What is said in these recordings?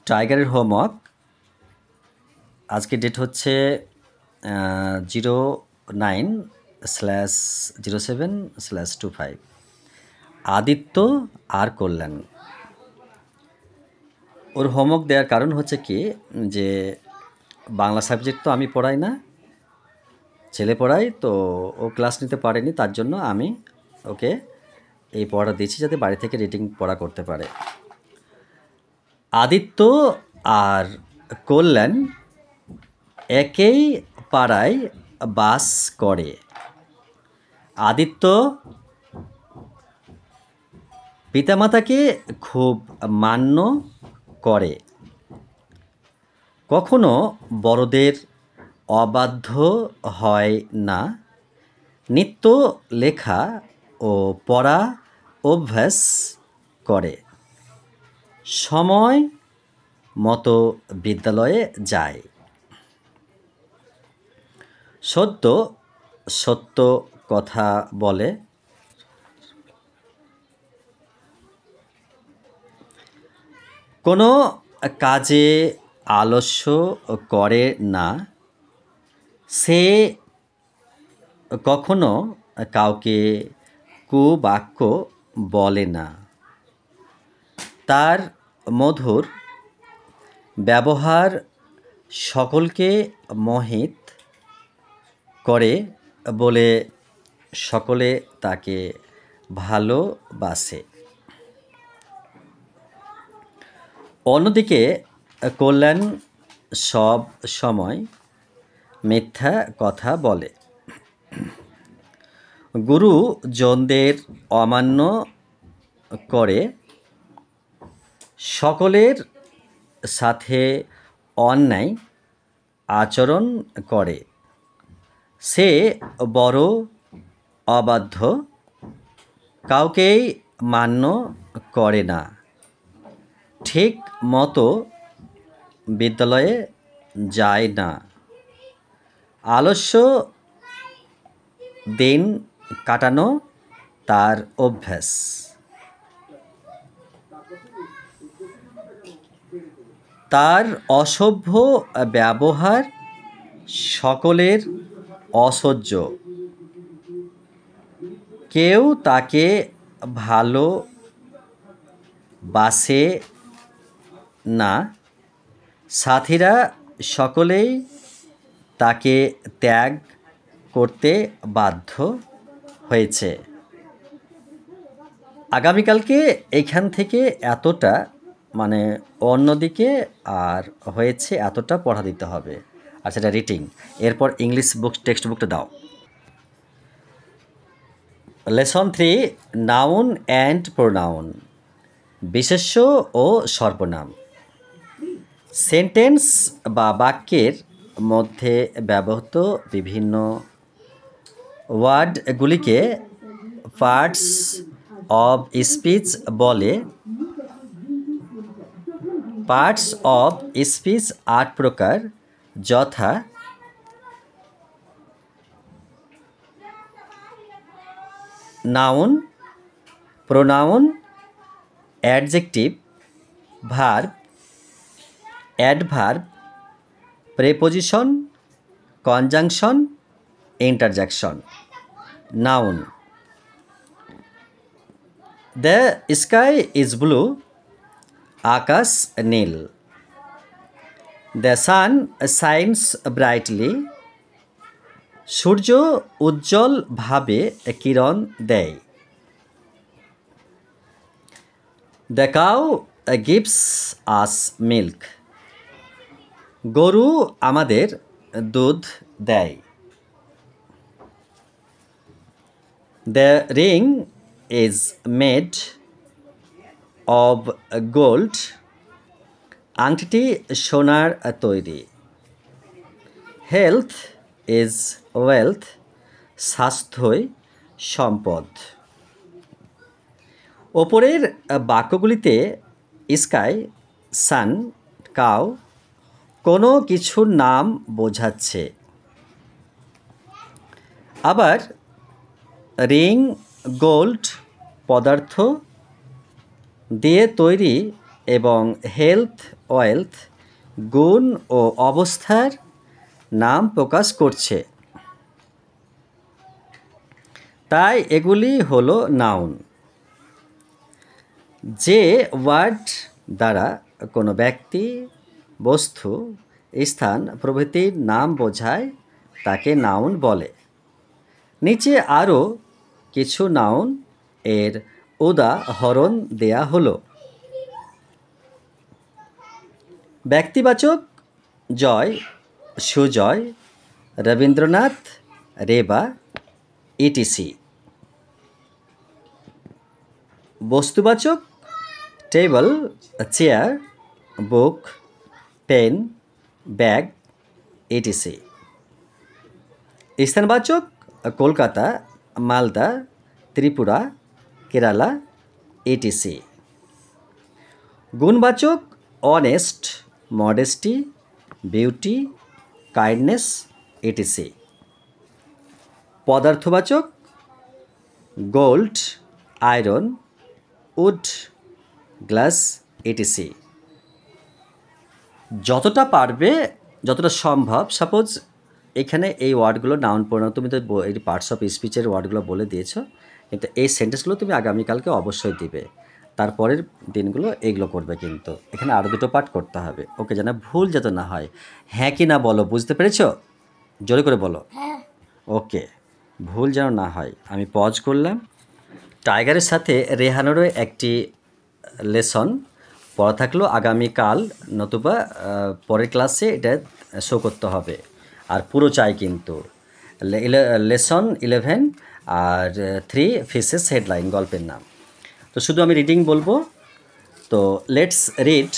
টাইগারের হোমওয়ার্ক আজকে ডেট হচ্ছে 09/07/25 আদিত্য আর কল্যাণ। ওর হোমওয়ার্ক দেওয়ার কারণ হচ্ছে কি যে বাংলা সাবজেক্ট তো আমি পড়াই না, ছেলে পড়াই, তো ও ক্লাস নিতে পারেনি, তার জন্য আমি ওকে এই পড়াটা দিয়েছি যাতে বাড়ি থেকে রিডিং পড়া করতে পারে। আদিত্য আর কল্যাণ একই পাড়ায় বাস করে। আদিত্য পিতামাতাকে খুব মান্য করে, কখনো বড়দের অবাধ্য হয় না, নিত্য লেখা ও পড়া অভ্যাস করে, সময় মতো বিদ্যালয়ে যায়, সত্য সত্য কথা বলে, কোনো কাজে আলস্য করে না, সে কখনো কাউকে কুবাক্য বলে না, তার মধুর ব্যবহার সকলকে মোহিত করে বলে সকলে তাকে ভালোবাসে। অন্যদিকে কল্যাণ সব সময় মিথ্যা কথা বলে, গুরুজনদের অমান্য করে, সকলের সাথে অন্যায় আচরণ করে, সে বড় অবাধ্য, কাউকেই মান্য করে না, ঠিক মতো বিদ্যালয়ে যায় না, আলস্য দিন কাটানো তার অভ্যাস। তার অসভ্য ব্যবহার সকলের অসহ্য, কেউ তাকে ভালোবাসে না, সাথীরা সকলেই তাকে ত্যাগ করতে বাধ্য হয়েছে। আগামীকালকে এইখান থেকে এতটা, মানে অন্যদিকে আর হয়েছে এতটা পড়া দিতে হবে, আর সেটা রিডিং। এরপর ইংলিশ বুক টেক্সট বুকটা দাও। লেসন 3, নাউন অ্যান্ড প্রোনাউন, বিশেষ্য ও সর্বনাম। সেন্টেন্স বা বাক্যের মধ্যে ব্যবহৃত বিভিন্ন ওয়ার্ডগুলিকে পার্টস অব স্পিচ বলে। পার্টস অব স্পিচ 8 প্রকার, যথা noun, pronoun, adjective, verb, adverb, preposition, conjunction, interjection. Noun: the sky is blue, আকাশ নীল। দ্য সান শাইনস ব্রাইটলি, সূর্য উজ্জ্বলভাবে কিরণ দেয়। The cow gives us milk, গরু আমাদের দুধ দেয়। The ring is made of gold, আংটিটি সোনার তৈরি। হেলথ ইজ ওয়েলথ, স্বাস্থ্যই সম্পদ। ওপরের বাক্যগুলিতে স্কাই, সান, কাউ কোনো কিছুর নাম বোঝাচ্ছে, আবার রিং গোল্ড পদার্থ দিয়ে তৈরি এবং হেলথ, ওয়েলথ গুণ ও অবস্থার নাম প্রকাশ করছে, তাই এগুলি হলো নাউন। যে ওয়ার্ড দ্বারা কোনো ব্যক্তি, বস্তু, স্থান প্রভৃতির নাম বোঝায় তাকে নাউন বলে। নিচে আরও কিছু নাউন এর উদাহরণ দেয়া হলো। ব্যক্তিবাচক: জয়, সুজয়, রবীন্দ্রনাথ, রেবা, ইটিসি। বস্তুবাচক: table, chair, book, pen, bag, etc. স্থানবাচক: কলকাতা, মালদা, ত্রিপুরা, কেরালা, ইটিসি। গুণবাচক: honest, modesty, beauty, kindness, etc. পদার্থবাচক: gold, iron, wood, glass, etc. যতটা পারবে, যতটা সম্ভব, সাপোজ এখানে এই ওয়ার্ডগুলো নাউন পরিণত, তুমি তো এই পার্টস অফ স্পিচের ওয়ার্ডগুলো বলে দিয়েছো, কিন্তু এই সেন্টেন্সগুলো তুমি আগামীকালকে অবশ্যই দিবে। তারপরের দিনগুলো এইগুলো করবে, কিন্তু এখানে আরও দুটো পার্ট করতে হবে। ওকে, যেন ভুল যাতে না হয়। হ্যাঁ কি না বলো, বুঝতে পেরেছো? জোরে করে বলো। ওকে, ভুল যেন না হয়। আমি পজ করলাম। টাইগারের সাথে রেহানেরও একটি লেসন পড়া থাকলো আগামীকাল, নতুবা পরের ক্লাসে এটা শো করতে হবে। আর পুরো চাই কিন্তু। লেসন 11 আর 3 ফিশেস হেডলাইন, গল্পের নাম। তো শুধু আমি রিডিং বলবো। তো let's read.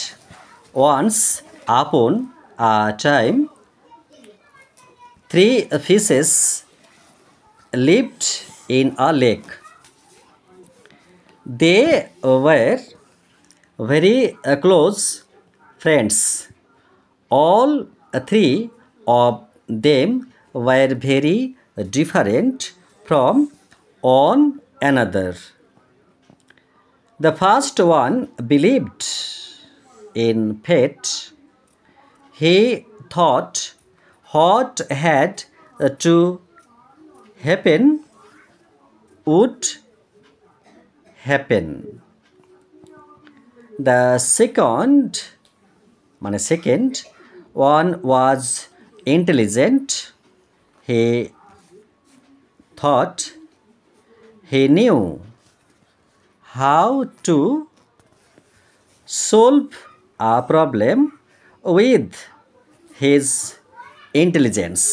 Once upon a time 3 fishes lived in a lake. They were very close friends. All three of them were very different from one another. The first one believed in fate. He thought what had to happen would happen. The second one was intelligent. He thought he knew how to solve a problem with his intelligence.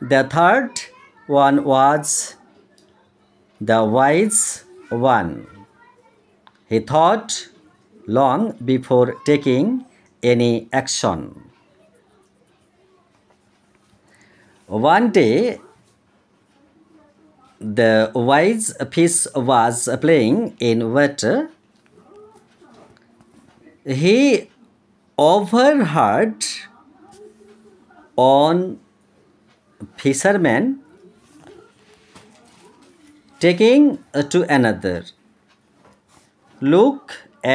The third one was the wise one. He thought long before taking any action. One day, the wise fish was playing in water. He overheard one fisherman taking to another. Look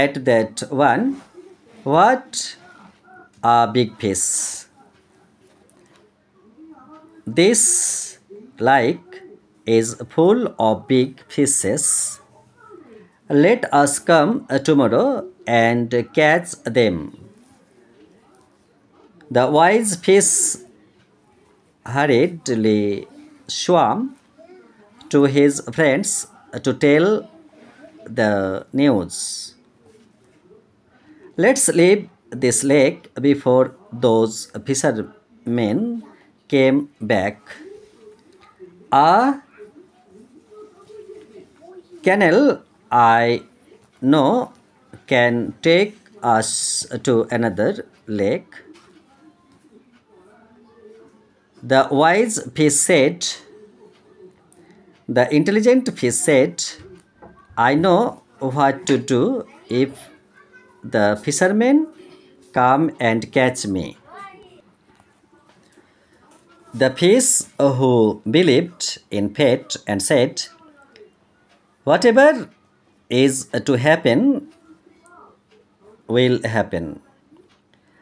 at that one. What a big fish. This lake is full of big fishes. Let us come tomorrow and catch them. The wise fish hurriedly swam to his friends to tell the news. Let's leave this lake before those fishermen came back. A canal I know can take us to another lake. The wise fish said. The intelligent fish said, I know what to do if the fishermen come and catch me. The fish who believed in fate and said, whatever is to happen will happen.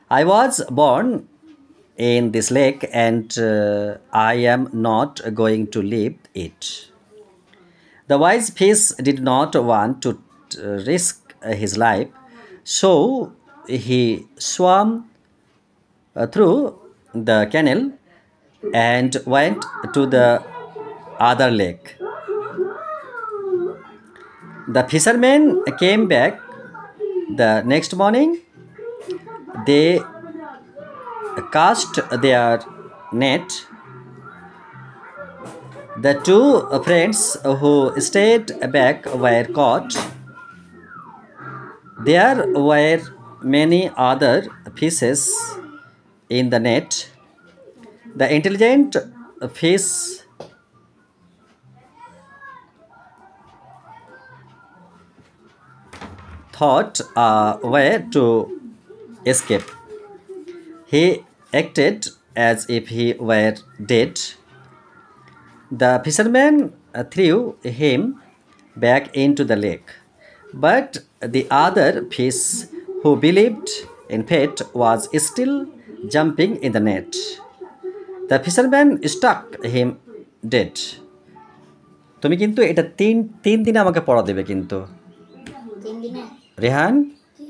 I was born in this lake and I am not going to leave it. The wise fish did not want to risk his life, so he swam through the canal and went to the other lake. The fishermen came back the next morning. They cast their net. The two friends who stayed back were caught. There were many other fishes in the net. The intelligent fish thought a way to escape. He acted as if he were dead. The fisherman threw him back into the lake. But the other fish who believed in fate was still jumping in the net. The fisherman struck him dead. তুমি কিন্তু এটা তিন তিন দিনে আমাকে পড়া দেবে কিন্তু তিন দিনে রেহান কি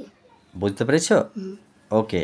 বুঝতে পেরেছো? ওকে